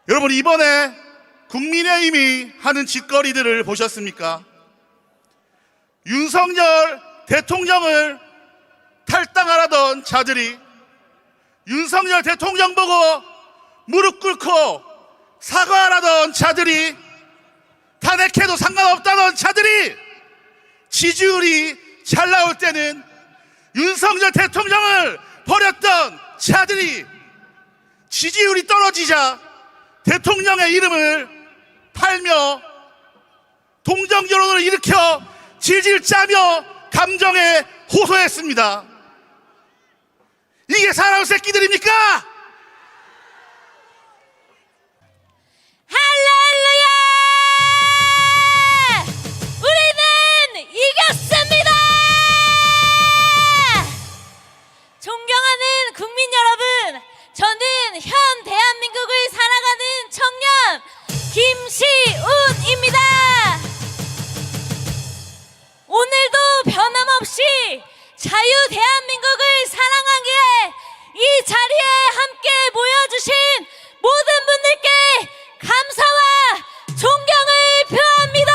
여러분, 이번에 국민의힘이 하는 짓거리들을 보셨습니까? 윤석열 대통령을 탈당하라던 자들이 윤석열 대통령 보고 무릎 꿇고 사과하라던 자들이 탄핵해도 상관없다던 자들이 지지율이 잘 나올 때는 윤석열 대통령을 버렸던 자들이 지지율이 떨어지자 대통령의 이름을 팔며 동정 여론을 일으켜 질질 짜며 감정에 호소했습니다. 이게 사람 새끼들입니까? 할렐루야! 우리는 이겼습니다! 존경하는 국민 여러분, 저는 현 대한민국을 살아가는 청년 김시운입니다. 오늘도 변함없이 자유 대한민국을 사랑하기에 이 자리에 함께 모여주신 모든 분들께 감사와 존경을 표합니다.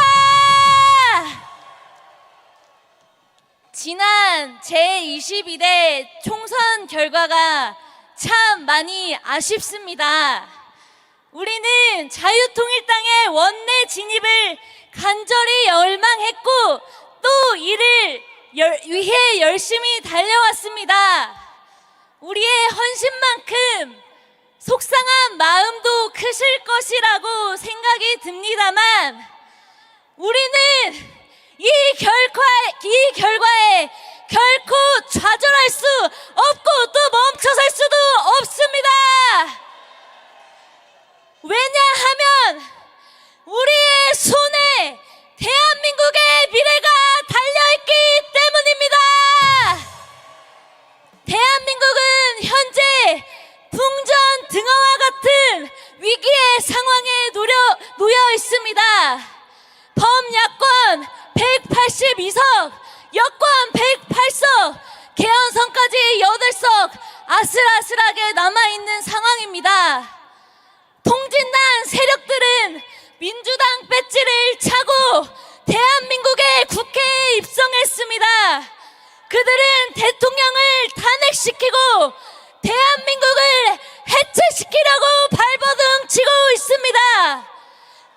지난 제22대 총선 결과가 참 많이 아쉽습니다. 우리는 자유통일당의 원내 진입을 간절히 열망했고 또 이를 위해 열심히 달려왔습니다. 우리의 헌신만큼 속상한 마음도 크실 것이라고 생각이 듭니다만 우리는 이 결과에 결코 좌절할 수 없고 또 멈춰설 수도 없습니다. 왜냐하면 우리의 손에 대한민국의 미래가 달려있기 때문입니다. 대한민국은 현재 풍전 등어와 같은 위기의 상황에 놓여 있습니다. 범야권 182석, 여권 108석, 개헌선까지 8석 아슬아슬하게 남아있는 상황입니다. 통진당 세력들은 민주당 배지를 차고 대한민국의 국회에 입성했습니다. 그들은 대통령을 탄핵시키고 대한민국을 해체시키려고 발버둥치고 있습니다.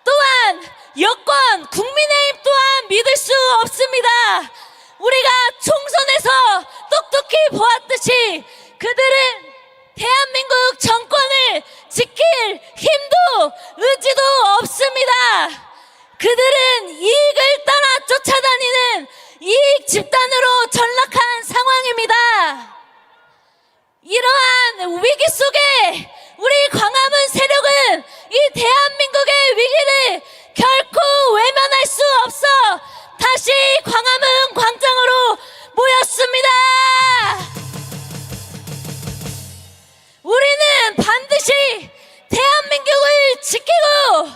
또한 여권 국민의힘 또한 믿을 수 없습니다. 우리가 총선에서 똑똑히 보았듯이 그들은 대한민국 정권을 지킬 힘도 의지도 없습니다. 그들은 이익을 따라 쫓아다니는 이익 집단으로 전락한 상황입니다. 이러한 위기 속에 우리 광화문 세력은 이 대한민국의 위기를 결코 외면할 수 없어 다시 광화문 광장으로 모였습니다. 우리는 반드시 대한민국을 지키고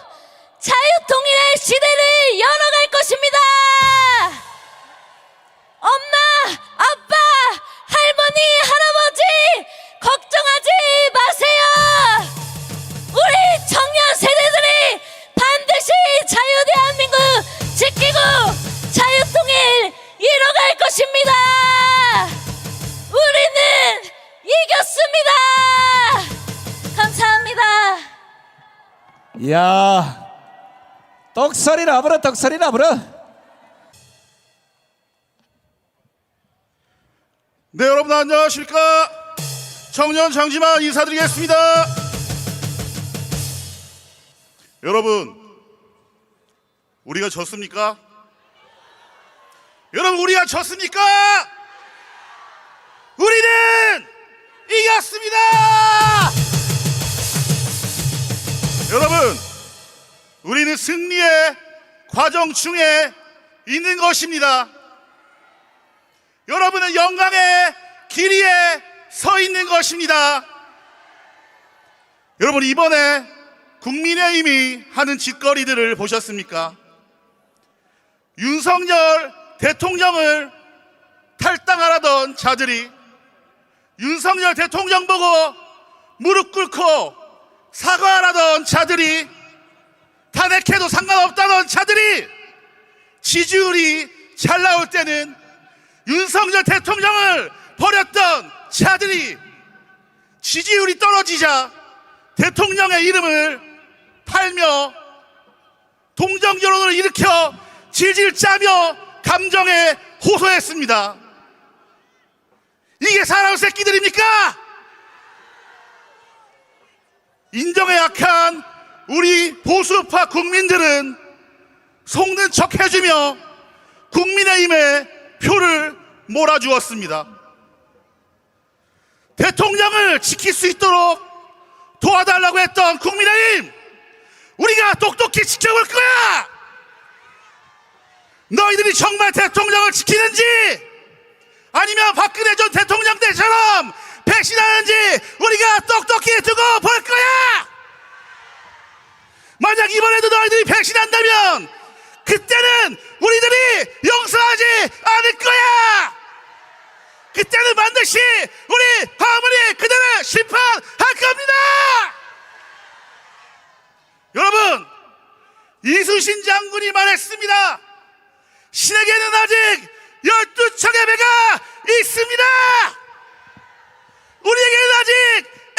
자유통일의 시대를 열어갈 것입니다. 엄마, 아빠, 할머니, 할아버지 걱정하지 마세요. 우리 청년 세대들이 반드시 자유 대한민국 지키고 자유통일 이뤄갈 것입니다. 우리는 이겼습니다. 감사합니다. 이야, 떡소리 나버려, 떡소리 나버려. 네, 여러분 안녕하십니까? 청년 장지만 인사드리겠습니다. 여러분, 우리가 졌습니까? 여러분, 우리가 졌습니까? 우리는 이겼습니다. 여러분, 우리는 승리의 과정 중에 있는 것입니다. 여러분은 영광의 길 위에 서 있는 것입니다. 여러분, 이번에 국민의힘이 하는 짓거리들을 보셨습니까? 윤석열 대통령을 탈당하라던 자들이 윤석열 대통령 보고 무릎 꿇고 사과하라던 자들이, 탄핵해도 상관없다던 자들이 지지율이 잘 나올 때는 윤석열 대통령을 버렸던 자들이 지지율이 떨어지자 대통령의 이름을 팔며 동정 여론을 일으켜 질질 짜며 감정에 호소했습니다. 이게 사람 새끼들입니까? 인정에 약한 우리 보수파 국민들은 속는 척 해주며 국민의힘에 표를 몰아주었습니다. 대통령을 지킬 수 있도록 도와달라고 했던 국민의힘, 우리가 똑똑히 지켜볼 거야! 너희들이 정말 대통령을 지키는지 아니면 박근혜 전 대통령 때처럼 배신하는지 우리가 똑똑히 두고 볼 거야! 만약 이번에도 너희들이 배신한다면 그때는 우리들이 용서하지 않을 거야! 그때는 반드시 우리 화물이 그들을 심판할 겁니다! 여러분, 이순신 장군이 말했습니다. 신에게는 아직 12척의 배가 있습니다. 우리에게는 아직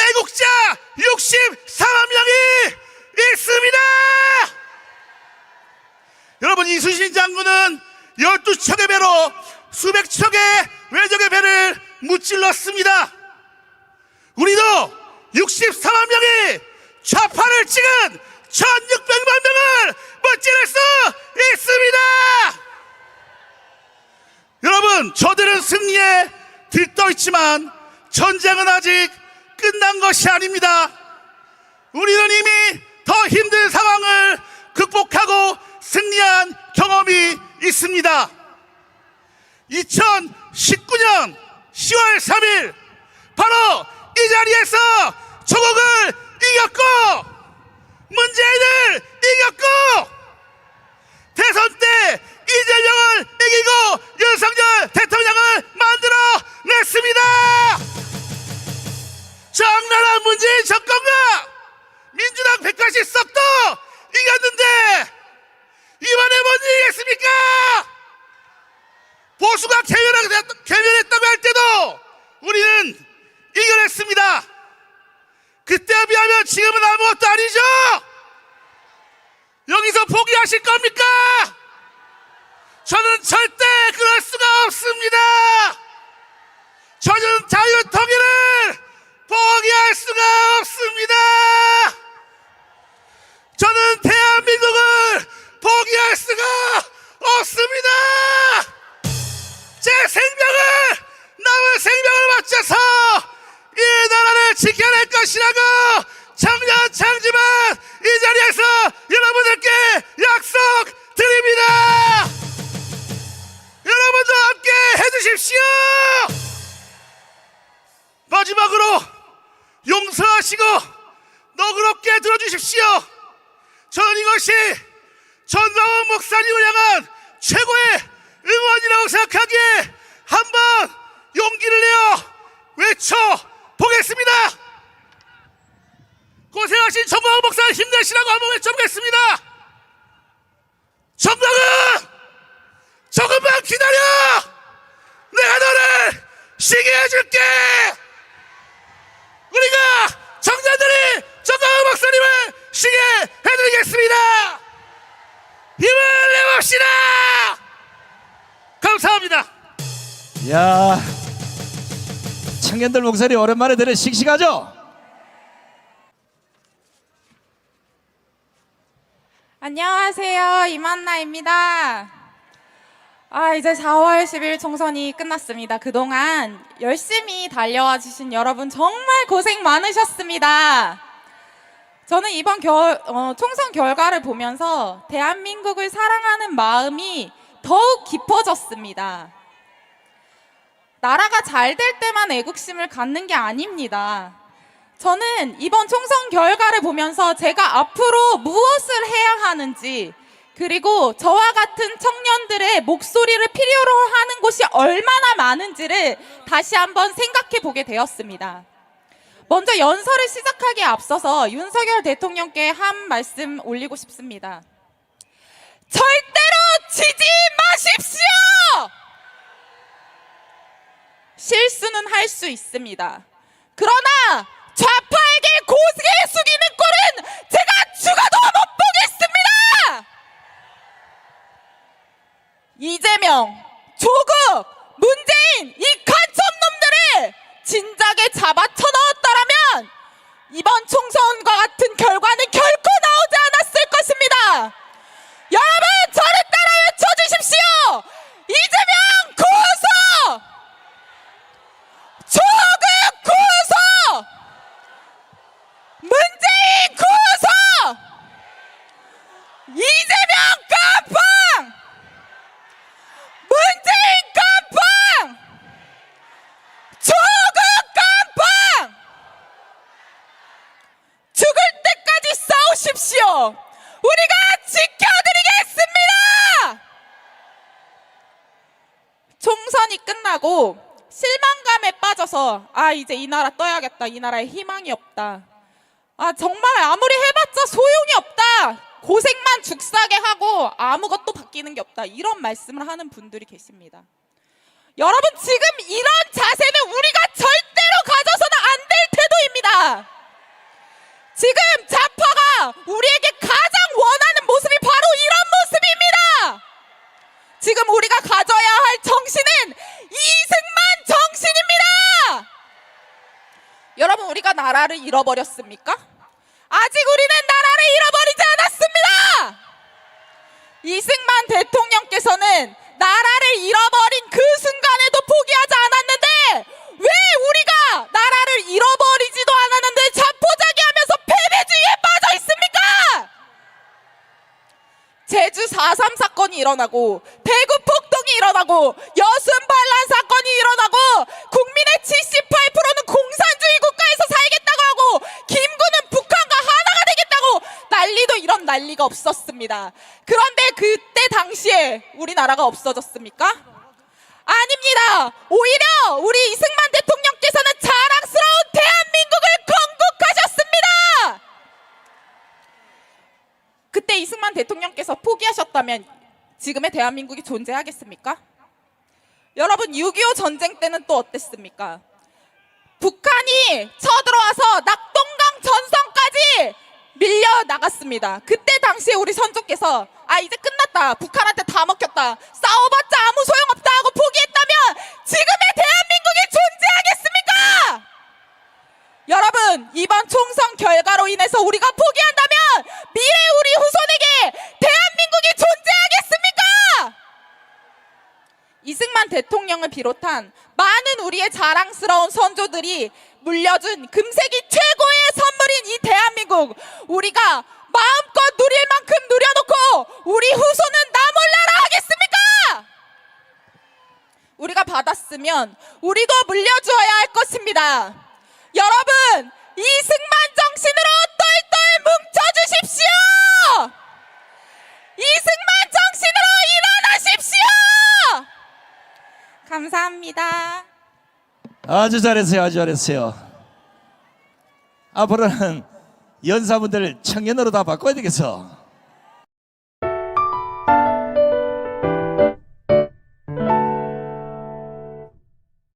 애국자 64만 명이 있습니다. 여러분, 이순신 장군은 12척의 배로 수백 척의 외적의 배를 무찔렀습니다. 우리도 64만 명이 좌파를 찍은 1600만 명을 무찔러 수 있습니다. 여러분, 저들은 승리에 들떠 있지만 전쟁은 아직 끝난 것이 아닙니다. 우리는 이미 더 힘든 상황을 극복하고 승리한 경험이 있습니다. 2019년 10월 3일 바로 이 자리에서 조국을 이겼고 문재인을 이겼고 대선 때 이재명을 이기고 윤석열 대통령을 만들어냈습니다. 적나라한 문재인 정권과 민주당 180석도 이겼는데 이번에 못 이기겠습니까? 보수가 개면했다고 할 때도 우리는 이겨냈습니다. 그때에 비하면 지금은 아무것도 아니죠. 여기서 포기하실 겁니까? 저는 절대 그럴 수가 없습니다. 저는 자유통일을 포기할 수가 없습니다. 저는 대한민국을 포기할 수가 없습니다. 제 생명을, 남은 생명을 바쳐서 이 나라를 지켜낼 것이라고 청년 창지만 이 자리에서 여러분들께 약속드립니다. 여러분도 함께 해주십시오. 마지막으로 용서하시고 너그럽게 들어주십시오. 저는 이것이 전광훈 목사님을 향한 최고의 응원이라고 생각하기에 한번 용기를 내어 외쳐보겠습니다. 고생하신 전광훈 목사님 힘내시라고 한번 외쳐보겠습니다. 전광훈, 조금만 기다려. 내가 너를 쉬게 해줄게. 우리가 청년들이 전광훈 목사님을 쉬게 해드리겠습니다. 힘을 내봅시다. 감사합니다. 야, 청년들 목소리 오랜만에 들으 씩씩하죠? 안녕하세요. 이만나입니다. 이제 4월 10일 총선이 끝났습니다. 그동안 열심히 달려와 주신 여러분 정말 고생 많으셨습니다. 저는 이번 총선 결과를 보면서 대한민국을 사랑하는 마음이 더욱 깊어졌습니다. 나라가 잘 될 때만 애국심을 갖는 게 아닙니다. 저는 이번 총선 결과를 보면서 제가 앞으로 무엇을 해야 하는지, 그리고 저와 같은 청년들의 목소리를 필요로 하는 곳이 얼마나 많은지를 다시 한번 생각해 보게 되었습니다. 먼저 연설을 시작하기에 앞서서 윤석열 대통령께 한 말씀 올리고 싶습니다. 절대로 지지 마십시오! 실수는 할 수 있습니다. 그러나 좌파에게 고개 숙이는 꼴은 제가 죽어도 못 보겠습니다! 이재명, 조국, 문재인 이 간첩놈들을 진작에 잡아쳐 넣었더라면 이번 총선과 같은 결과는 결코 나오지 않았을 것입니다. 여러분 저를 따라 외쳐주십시오. 이재명 구속! 조국 구속! 문재인 구속! 이재명 깜빵! 문재인 깜빵! 조국 깜빵! 죽을 때까지 싸우십시오. 우리가 지켜드리겠습니다. 총선이 끝나고 실망감에 빠져서 이제 이 나라 떠야겠다. 이 나라에 희망이 없다. 정말 아무리 해봤자 소용이 없다. 고생만 죽사게 하고 아무것도 바뀌는 게 없다. 이런 말씀을 하는 분들이 계십니다. 여러분 지금 이런 자세는 우리가 절대로 가져서는 안 될 태도입니다. 지금 좌파가 우리에게 가장 원하는 모습이 바로 이런 모습입니다. 지금 우리가 가져야 할 정신은 이승만 정신입니다. 여러분 우리가 나라를 잃어버렸습니까? 아직 우리는 나라를 잃어버리지 않았습니다. 이승만 대통령께서는 나라를 잃어버린 그 순간에도 포기하지 않았는데 왜 우리가 나라를 잃어버리지도 않았는데 자포자기하면서 패배주의에 빠져 있습니까? 제주 4.3 사건이 일어나고 대구 폭동이 일어나고 여순 반란 사건이 일어나고 국민의 78%는 공산주의 국가에서 살겠다고 하고 김구는 북한과 하나가 되겠다고 난리도 이런 난리가 없었습니다. 그런데 그때 당시에 우리나라가 없어졌습니까? 아닙니다. 오히려 우리 이승만 대통령께서는 자랑스러운 대한민국을 건국하셨습니다. 그때 이승만 대통령께서 포기하셨다면 지금의 대한민국이 존재하겠습니까? 여러분 6.25 전쟁 때는 또 어땠습니까? 북한이 쳐들어와서 낙동강 전선까지 밀려나갔습니다. 그때 당시에 우리 선조께서 이제 끝났다. 북한한테 다 먹혔다. 싸워봤자 아무 소용없다 하고 포기했다면 지금의 대한민국이 존재하겠습니까? 여러분 이번 총선 결과로 인해서 우리가 포기한다면 미래 우리 후손에게 대한민국이 존재하겠습니까? 이승만 대통령을 비롯한 많은 우리의 자랑스러운 선조들이 물려준 금세기 최고의 선물인 이 대한민국 우리가 마음껏 누릴 만큼 누려놓고 우리 후손은 나 몰라라 하겠습니까? 우리가 받았으면 우리도 물려주어야 할 것입니다. 여러분 이승만 정신으로 똘똘 뭉쳐주십시오. 이승만 정신으로 일어나십시오. 감사합니다. 아주 잘했어요. 아주 잘했어요. 앞으로는 연사분들 청년으로 다 바꿔야 되겠어.